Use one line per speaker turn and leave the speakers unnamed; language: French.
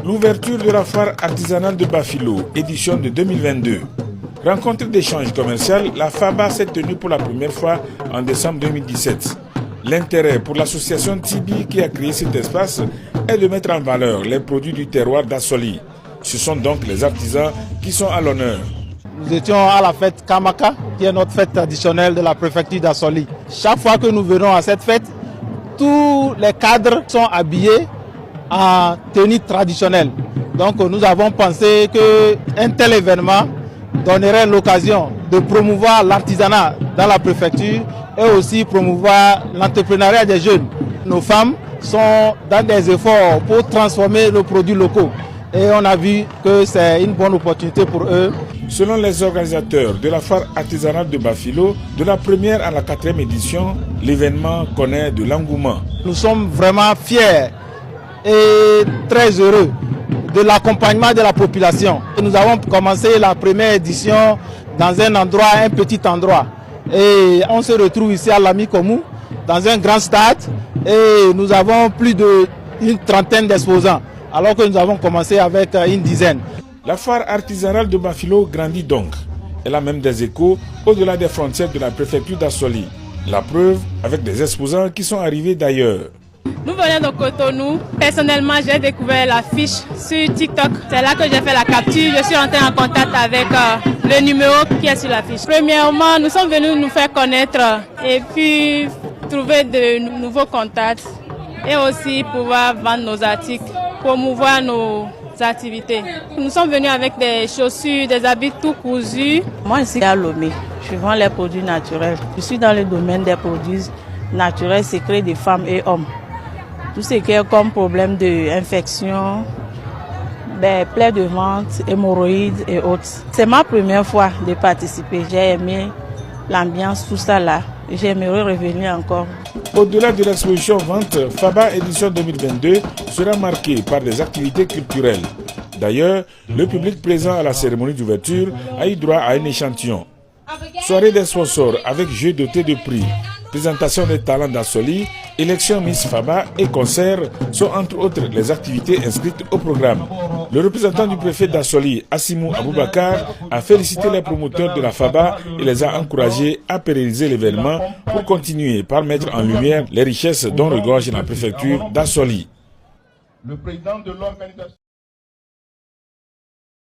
L'ouverture de la foire artisanale de Bafilo, édition de 2022. Rencontre d'échange commercial, la FABA s'est tenue pour la première fois en décembre 2017. L'intérêt pour l'association Tibi qui a créé cet espace est de mettre en valeur les produits du terroir d'Assoli. Ce sont donc les artisans qui sont à l'honneur.
Nous étions à la fête Kamaka, qui est notre fête traditionnelle de la préfecture d'Assoli. Chaque fois que nous venons à cette fête, tous les cadres sont habillés en tenue traditionnelle. Donc nous avons pensé qu'un tel événement donnerait l'occasion de promouvoir l'artisanat dans la préfecture et aussi promouvoir l'entrepreneuriat des jeunes. Nos femmes sont dans des efforts pour transformer nos produits locaux et on a vu que c'est une bonne opportunité pour eux.
Selon les organisateurs de la foire artisanale de Bafilo, de la première à la 4e édition, l'événement connaît de l'engouement.
Nous sommes vraiment fiers et très heureux de l'accompagnement de la population. Nous avons commencé la première édition dans un petit endroit. Et on se retrouve ici à Lamikomou, dans un grand stade, et nous avons plus d'une trentaine d'exposants, alors que nous avons commencé avec une dizaine.
La foire artisanale de Bafilo grandit donc. Elle a même des échos au-delà des frontières de la préfecture d'Assoli. La preuve avec des exposants qui sont arrivés d'ailleurs.
Nous venons de Cotonou. Personnellement, j'ai découvert l'affiche sur TikTok. C'est là que j'ai fait la capture. Je suis entrée en contact avec le numéro qui est sur l'affiche. Premièrement, nous sommes venus nous faire connaître et puis trouver de nouveaux contacts et aussi pouvoir vendre nos articles, promouvoir nos activités. Nous sommes venus avec des chaussures, des habits tout cousus.
Moi, ici à Lomé, je vends les produits naturels. Je suis dans le domaine des produits naturels, secrets des femmes et hommes. Tout ce qui est comme problème d'infection, des plaies de ventre, hémorroïdes et autres. C'est ma première fois de participer. J'ai aimé l'ambiance, tout ça là. J'aimerais revenir encore.
Au-delà de l'exposition vente, FABA édition 2022 sera marquée par des activités culturelles. D'ailleurs, le public présent à la cérémonie d'ouverture a eu droit à un échantillon. Soirée des sponsors avec jeu doté de prix, présentation des talents d'Assoli, élection Miss FABA et concert sont entre autres les activités inscrites au programme. Le représentant du préfet d'Assoli, Assimou Aboubakar, a félicité les promoteurs de la FABA et les a encouragés à pérenniser l'événement pour continuer par mettre en lumière les richesses dont regorge la préfecture d'Assoli.